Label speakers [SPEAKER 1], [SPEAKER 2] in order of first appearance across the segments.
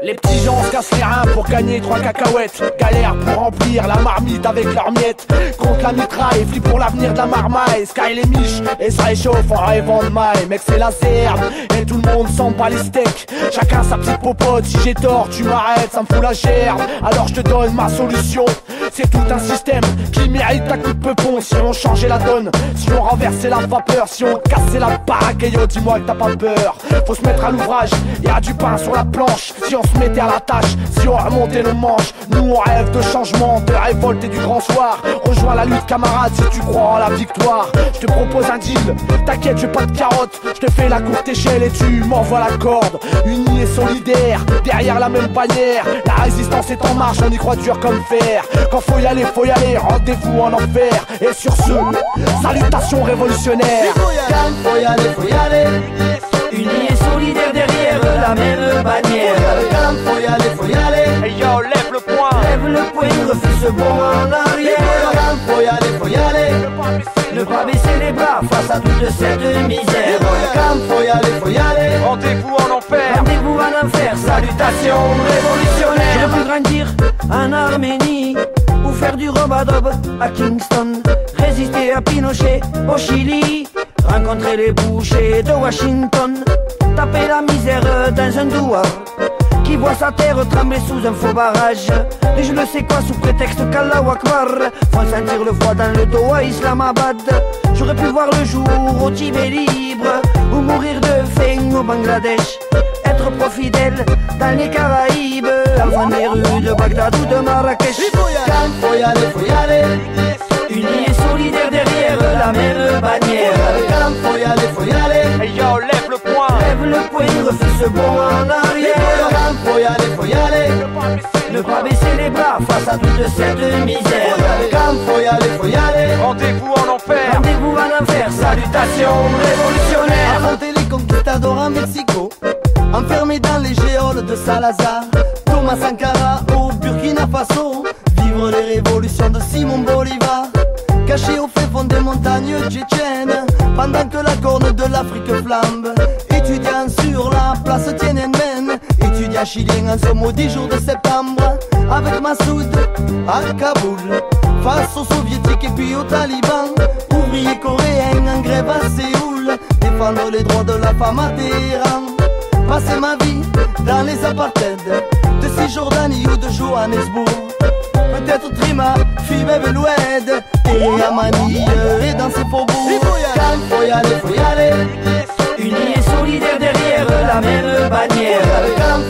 [SPEAKER 1] Les petits gens se cassent les reins pour gagner 3 cacahuètes. Galère pour remplir la marmite avec leurs miettes. Contre la mitraille, flip pour l'avenir de la marmaille. Sky les miches et ça réchauffe en rêvant de maille. Mec c'est la zerde et tout le monde s'en bat les steaks. Chacun sa petite popote, si j'ai tort tu m'arrêtes, ça me fout la gerbe. Alors je te donne ma solution. C'est tout un système qui mérite ta coup de peupon. Si on changeait la donne, si on renversait la vapeur, si on cassait la baraque, et yo dis-moi que t'as pas peur. Faut se mettre à l'ouvrage, y'a du pain sur la planche. Si on se mettait à la tâche, si on remontait nos manches. Nous on rêve de changement, de révolte et du grand soir. Rejoins la lutte camarade si tu crois en la victoire. Je te propose un deal, t'inquiète j'ai pas de carotte. Je te fais la courte échelle et tu m'envoies la corde. Unis et solidaires, derrière la même bannière. La résistance est en marche, on y croit dur comme fer. Quand faut y aller, rendez-vous en enfer. Et sur ce, salutations révolutionnaires.
[SPEAKER 2] Faut y aller, unis et solidaires derrière la même bannière. Faut y aller,
[SPEAKER 1] hey yo, lève le poing.
[SPEAKER 2] lève le poing, refuse ce bond en arrière. Faut y aller, ne pas baisser les bras face à toute cette misère. Faut y aller,
[SPEAKER 1] Rendez-vous en enfer.
[SPEAKER 2] rendez-vous en enfer, salutations révolutionnaires. J'aurais pu grandir en Arménie ou faire du robadob à Kingston, résister à Pinochet au Chili, rencontrer les bouchers de Washington, taper la misère dans un doua qui voit sa terre trembler sous un faux barrage de je ne sais quoi sous prétexte qu'Allah Akbar font sentir le froid dans le dos à Islamabad. J'aurais pu voir le jour au Tibet libre ou mourir de faim au Bangladesh, être pro-fidèle dans les Caraïbes, enfant des rues de Bagdad ou de Marrakech. Faut y aller, unis et solidaires derrière la même bannière. Faut y aller,
[SPEAKER 1] Hey yo, lève le poing.
[SPEAKER 2] lève le poing, refuse ce bond en arrière. Faut y aller, ne pas baisser les bras face à toute cette misère. Faut y aller,
[SPEAKER 1] Rendez-vous en enfer.
[SPEAKER 2] rendez-vous en enfer, salutations révolutionnaires.
[SPEAKER 3] Affronter les conquistadors en Mexico, enfermés dans les géoles de Salazar, Thomas Sankara au Burkina Faso, vivre les révolutions de Simon Bolivar, caché au fin fond des montagnes tchétchènes, pendant que la corne de l'Afrique flambe, étudiant sur la place Tiananmen, étudiant chilien en ce maudit jour de septembre, avec Massoud à Kaboul, face aux soviétiques et puis aux talibans, ouvriers coréens en grève à Séoul, défendre les droits de la femme à Téhéran. Passer ma vie dans les apartheids de Cisjordanie ou de Johannesburg, peut-être Trima, Fibe Beloued et Amani et dans ses faubourgs. Faut y aller,
[SPEAKER 2] Unis et solidaires derrière la même bannière.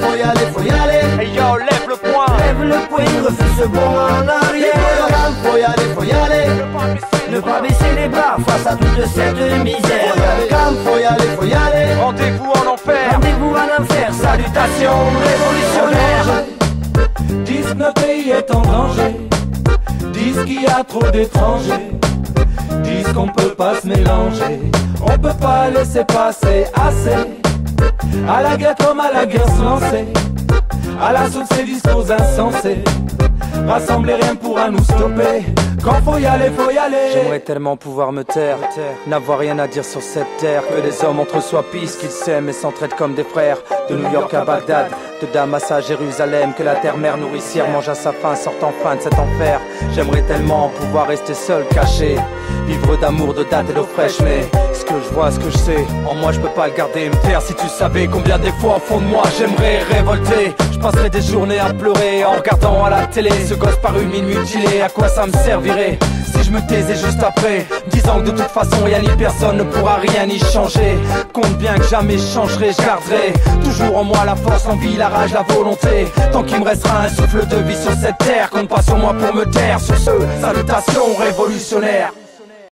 [SPEAKER 3] faut y aller,
[SPEAKER 1] Hey yo, lève le poing.
[SPEAKER 2] Lève le poing, refuse ce bond en arrière.
[SPEAKER 3] faut y aller,
[SPEAKER 2] Ne pas baisser les bras face à toute cette misère.
[SPEAKER 3] faut y aller,
[SPEAKER 1] Rendez-vous en enfer.
[SPEAKER 2] Rendez-vous en enfer, salutations révolutionnaires.
[SPEAKER 4] Disent que notre pays est en danger, disent qu'il y a trop d'étrangers, disent qu'on peut pas se mélanger, on peut pas laisser passer assez. À la guerre comme à la guerre se lancer, à l'assaut de ces discours insensés. Rassembler rien pourra nous stopper. Quand faut y aller, faut y aller.
[SPEAKER 5] J'aimerais tellement pouvoir me taire, n'avoir rien à dire sur cette terre. Que les hommes entre soi pissent, qu'ils s'aiment et s'entraident comme des frères. De New York à Bagdad, de Damas à Jérusalem. Que la terre-mère nourricière mange à sa faim, sorte enfin de cet enfer. J'aimerais tellement pouvoir rester seul, caché, vivre d'amour, de date et d'eau fraîche. Mais ce que je vois, ce que je sais, en moi je peux pas le garder et me taire. Si tu savais combien des fois au fond de moi j'aimerais révolter. Je passerais des journées à pleurer en regardant à la télé ce gosse par une mine mutilé. À quoi ça me servirait si je me taisais juste après, disant que de toute façon rien ni personne ne pourra rien y changer. Compte bien que jamais je changerai, je garderai toujours en moi la force, l'envie, la rage, la volonté. Tant qu'il me restera un souffle de vie sur cette terre, compte pas sur moi pour me taire. Sur ce, salutations révolutionnaires.